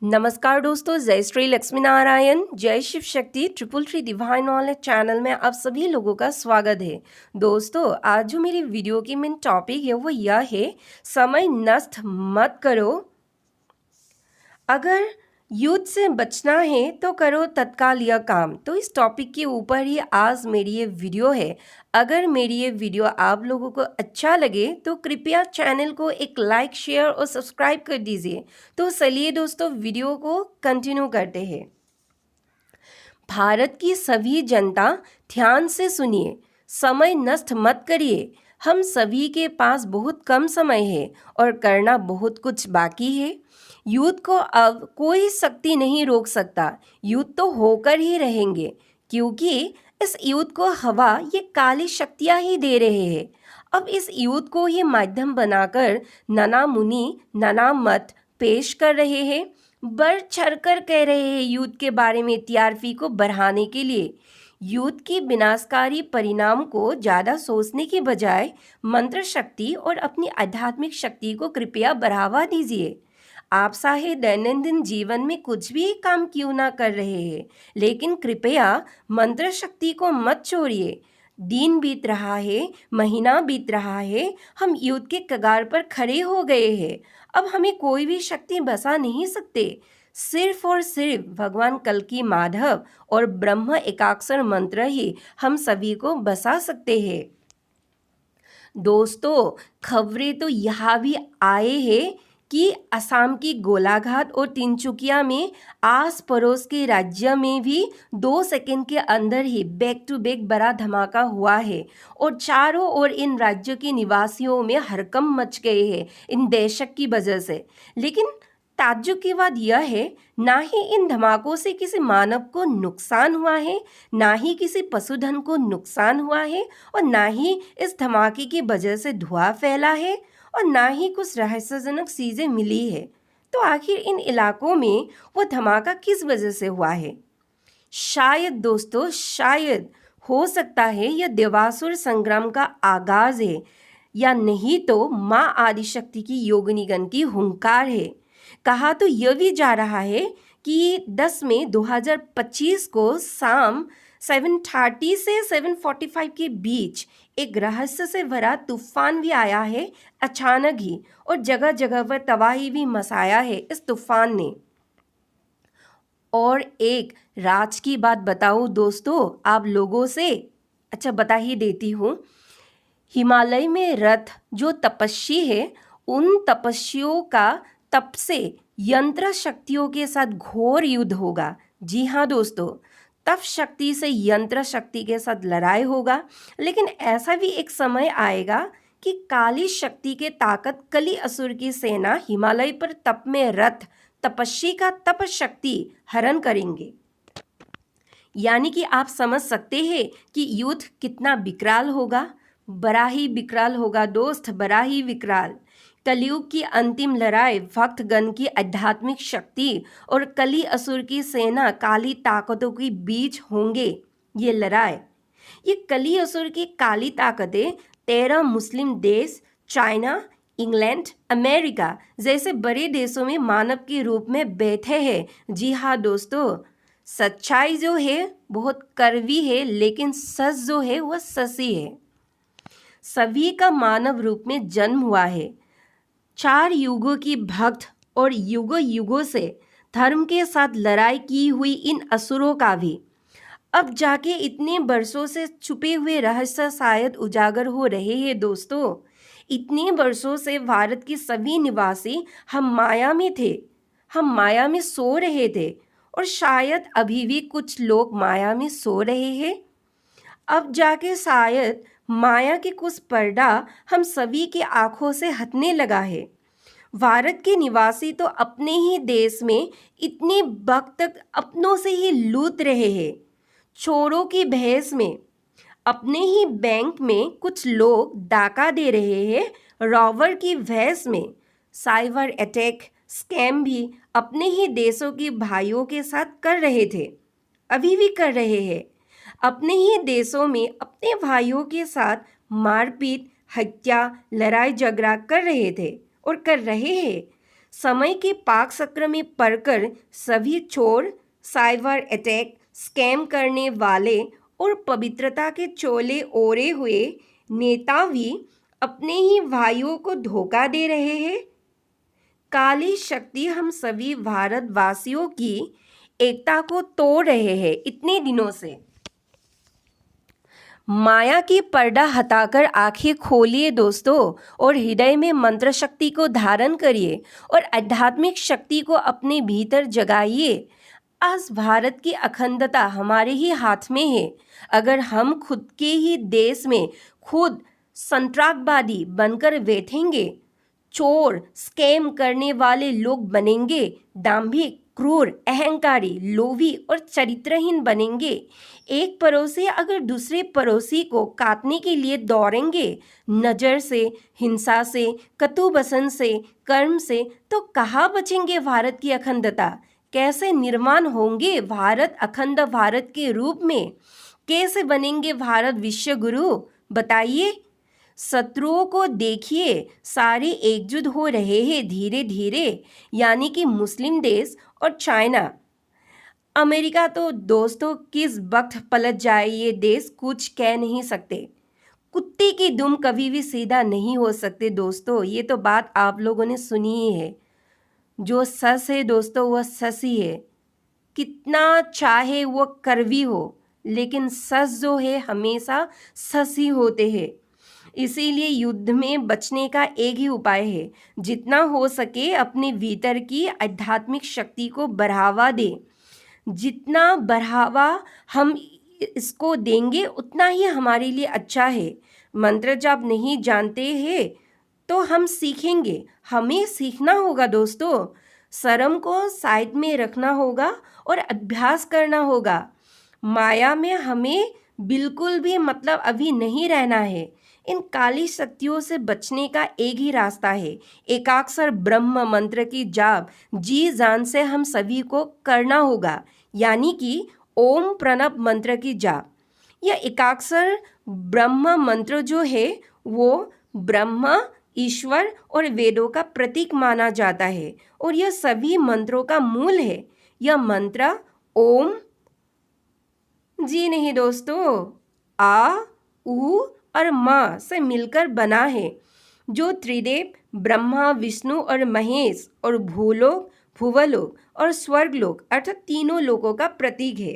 नमस्कार दोस्तों, जय श्री लक्ष्मी नारायण, जय Shiv Shakti, 333 divine knowledge channel में आप सभी लोगों का स्वागत है। दोस्तों, आज जो मेरी वीडियो की मेन टॉपिक है वो यह है, समय नष्ट मत करो। अगर युद्ध से बचना है तो करो तत्काल यह काम। तो इस टॉपिक के ऊपर ही आज मेरी ये वीडियो है। अगर मेरी ये वीडियो आप लोगों को अच्छा लगे तो कृपया चैनल को एक लाइक, शेयर और सब्सक्राइब कर दीजिए। तो चलिए दोस्तों, वीडियो को कंटिन्यू करते हैं। भारत की सभी जनता ध्यान से सुनिए, समय नष्ट मत करिए। हम सभी के पास बहुत कम समय है और करना बहुत कुछ बाकी है। युद्ध को अब कोई शक्ति नहीं रोक सकता। युद्ध तो होकर ही रहेंगे, क्योंकि इस युद्ध को हवा ये काली शक्तियाँ ही दे रहे हैं। अब इस युद्ध को ही माध्यम बनाकर नाना मुनि नाना मत पेश कर रहे हैं, बढ़ चढ़कर कह रहे हैं युद्ध के बारे में टीआरपी को बढ़ाने के लिए। युद्ध की विनाशकारी परिणाम को ज़्यादा सोचने की बजाय मंत्र शक्ति और अपनी आध्यात्मिक शक्ति को कृपया बढ़ावा दीजिए। आप चाहे दैनंदिन जीवन में कुछ भी काम क्यों ना कर रहे हैं, लेकिन कृपया मंत्र शक्ति को मत छोड़िए। दिन बीत रहा है, महीना बीत रहा है, हम युद्ध के कगार पर खड़े हो गए हैं। अब हमें कोई भी शक्ति बचा नहीं सकते। सिर्फ और सिर्फ भगवान कल्कि माधव और ब्रह्म एकाक्षर मंत्र ही हम सभी को बचा सकते हैं। दोस्तों, खबरें तो यहाँ भी आए हैं कि असम की गोलाघाट और तिनसुकिया में आस पड़ोस के राज्य में भी 2 सेकंड के अंदर ही बैक टू बैक बड़ा धमाका हुआ है और चारों ओर इन राज्यों के निवासियों में हड़कंप मच गए हैं इन दहशत की वजह से। लेकिन ताज्जुब की बात यह है, ना ही इन धमाकों से किसी मानव को नुकसान हुआ है, ना ही किसी पशुधन को नुकसान हुआ है, और ना ही इस धमाके की वजह से धुआं फैला है, और ना ही कुछ रहस्यजनक चीज़ें मिली है। तो आखिर इन इलाकों में वो धमाका किस वजह से हुआ है? शायद दोस्तों, शायद हो सकता है यह देवासुर संग्राम का आगाज है, या नहीं तो माँ आदिशक्ति की योगिनीगण की हुंकार है। कहा तो यह भी जा रहा है कि 10 मई 2025 को शाम 7:30 से 7:45 के बीच एक रहस्य से भरा तूफान भी आया है अचानक ही, और जगह जगह पर तबाही भी मचाया है इस तूफान ने। और एक राज की बात बताऊं दोस्तों आप लोगों से, अच्छा बता ही देती हूँ। हिमालय में रथ जो तपस्वी है, उन तपस्वियों का तप से यंत्र शक्तियों के साथ घोर युद्ध होगा। जी हाँ दोस्तों, तप शक्ति से यंत्र शक्ति के साथ लड़ाई होगा। लेकिन ऐसा भी एक समय आएगा कि काली शक्ति के ताकत कली असुर की सेना हिमालय पर तप में रथ तपस्वी का तप शक्ति हरण करेंगे। यानी कि आप समझ सकते हैं कि युद्ध कितना विकराल होगा। बड़ा ही विकराल होगा दोस्त, बड़ा ही विकराल। कलयुग की अंतिम लड़ाई भक्तगण की आध्यात्मिक शक्ति और कली असुर की सेना काली ताकतों के बीच होंगे ये लड़ाई। ये कली असुर की काली ताकतें 13 मुस्लिम देश, चाइना, इंग्लैंड, अमेरिका जैसे बड़े देशों में मानव के रूप में बैठे हैं। जी हाँ दोस्तों, सच्चाई जो है बहुत कड़वी है, लेकिन सच जो है वह सच्ची है। सभी का मानव रूप में जन्म हुआ है। 4 युगों की भक्त और युगों युगों से धर्म के साथ लड़ाई की हुई इन असुरों का भी अब जाके इतने वर्षों से छुपे हुए रहस्य शायद उजागर हो रहे हैं दोस्तों। इतने वर्षों से भारत के सभी निवासी हम माया में थे, हम माया में सो रहे थे, और शायद अभी भी कुछ लोग माया में सो रहे हैं। अब जाके शायद माया के कुछ पर्दा हम सभी की आंखों से हटने लगा है। भारत के निवासी तो अपने ही देश में इतने वक्त तक अपनों से ही लूट रहे हैं। चोरों की भेष में अपने ही बैंक में कुछ लोग डाका दे रहे हैं। रॉबर की भेष में साइबर अटैक, स्कैम भी अपने ही देशों के भाइयों के साथ कर रहे थे, अभी भी कर रहे हैं। अपने ही देशों में अपने भाइयों के साथ मारपीट, हत्या, लड़ाई झगड़ा कर रहे थे और कर रहे हैं। समय के पाक चक्र में पड़कर सभी चोर, साइबर अटैक, स्कैम करने वाले और पवित्रता के चोले ओढ़े हुए नेता भी अपने ही भाइयों को धोखा दे रहे हैं। काली शक्ति हम सभी भारतवासियों की एकता को तोड़ रहे हैं इतने दिनों से। माया की पर्दा हटाकर आंखें खोलिए दोस्तों, और हृदय में मंत्र शक्ति को धारण करिए और आध्यात्मिक शक्ति को अपने भीतर जगाइए। आज भारत की अखंडता हमारे ही हाथ में है। अगर हम खुद के ही देश में खुद संतरागवादी बनकर बैठेंगे, चोर, स्कैम करने वाले लोग बनेंगे, दाम्भिक, क्रूर, अहंकारी, लोभी और चरित्रहीन बनेंगे, एक पड़ोसी अगर दूसरे पड़ोसी को काटने के लिए दौड़ेंगे, नज़र से, हिंसा से, कटु वचन से, कर्म से, तो कहाँ बचेंगे भारत की अखंडता? कैसे निर्माण होंगे भारत अखंड भारत के रूप में? कैसे बनेंगे भारत विश्व गुरु? बताइए। शत्रुओं को देखिए, सारे एकजुट हो रहे हैं धीरे धीरे, यानी कि मुस्लिम देश और चाइना। अमेरिका तो दोस्तों किस वक्त पलट जाए ये देश कुछ कह नहीं सकते। कुत्ते की दुम कभी भी सीधा नहीं हो सकते दोस्तों, ये तो बात आप लोगों ने सुनी ही है। जो सच है दोस्तों वह सच ही है, कितना चाहे वो कड़वी हो, लेकिन सच जो है हमेशा सच ही होते हैं। इसीलिए युद्ध में बचने का एक ही उपाय है, जितना हो सके अपने भीतर की आध्यात्मिक शक्ति को बढ़ावा दें। जितना बढ़ावा हम इसको देंगे उतना ही हमारे लिए अच्छा है। मंत्र जब नहीं जानते हैं तो हम सीखेंगे, हमें सीखना होगा दोस्तों। शर्म को साइड में रखना होगा और अभ्यास करना होगा। माया में हमें बिल्कुल भी मतलब अभी नहीं रहना है। इन काली शक्तियों से बचने का एक ही रास्ता है, एकाक्षर ब्रह्म मंत्र की जाप जी जान से हम सभी को करना होगा, यानी कि ओम प्रणव मंत्र की जाप। यह एकाक्षर ब्रह्म मंत्र जो है वो ब्रह्मा, ईश्वर और वेदों का प्रतीक माना जाता है और यह सभी मंत्रों का मूल है। यह मंत्र ओम जी नहीं दोस्तों, आ, उ और माँ से मिलकर बना है, जो त्रिदेव ब्रह्मा, विष्णु और महेश और भूलोक, भुवलोक और स्वर्गलोक अर्थात तीनों लोकों का प्रतीक है।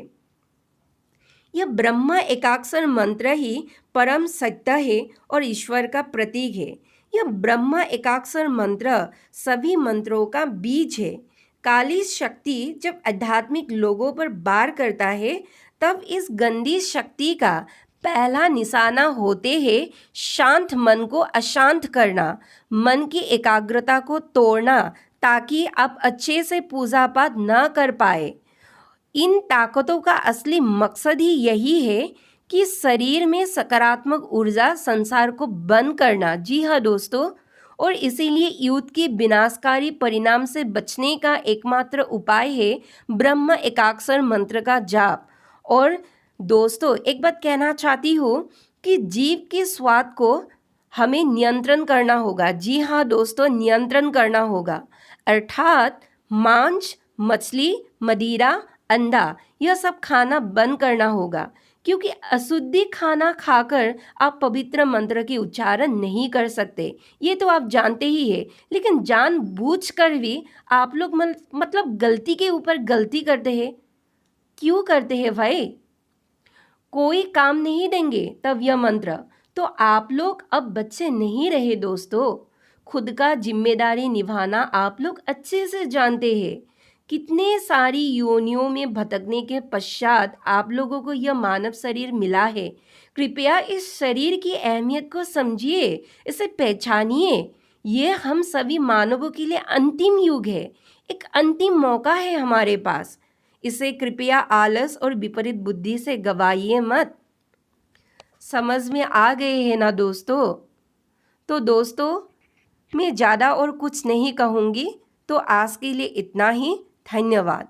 यह ब्रह्मा एकाक्षर मंत्र ही परम सत्य है और ईश्वर का प्रतीक है। यह ब्रह्मा एकाक्षर मंत्र सभी मंत्रों का बीज है। काली शक्ति जब आध्यात्मिक लोगों पर वार करता है तब इस गंदी शक्ति का पहला निशाना होते हैं शांत मन को अशांत करना, मन की एकाग्रता को तोड़ना, ताकि आप अच्छे से पूजा पाठ न कर पाए। इन ताकतों का असली मकसद ही यही है कि शरीर में सकारात्मक ऊर्जा संसार को बंद करना। जी हाँ दोस्तों, और इसीलिए युद्ध के विनाशकारी परिणाम से बचने का एकमात्र उपाय है ब्रह्म एकाक्षर मंत्र का जाप। और दोस्तों एक बात कहना चाहती हूँ कि जीव के स्वाद को हमें नियंत्रण करना होगा। जी हाँ दोस्तों, नियंत्रण करना होगा, अर्थात मांस, मछली, मदिरा, अंडा यह सब खाना बंद करना होगा, क्योंकि अशुद्धि खाना खाकर आप पवित्र मंत्र के उच्चारण नहीं कर सकते, ये तो आप जानते ही है। लेकिन जानबूझकर भी आप लोग मतलब गलती के ऊपर गलती करते हैं। क्यों करते हैं भाई? कोई काम नहीं देंगे तब यह मंत्र, तो आप लोग अब बच्चे नहीं रहे दोस्तों। खुद का जिम्मेदारी निभाना आप लोग अच्छे से जानते हैं। कितने सारी योनियों में भटकने के पश्चात आप लोगों को यह मानव शरीर मिला है। कृपया इस शरीर की अहमियत को समझिए, इसे पहचानिए। ये हम सभी मानवों के लिए अंतिम युग है, एक अंतिम मौका है हमारे पास। इसे कृपया आलस और विपरीत बुद्धि से गवाइए मत। समझ में आ गए हैं ना दोस्तों? तो दोस्तों मैं ज़्यादा और कुछ नहीं कहूँगी, तो आज के लिए इतना ही। धन्यवाद।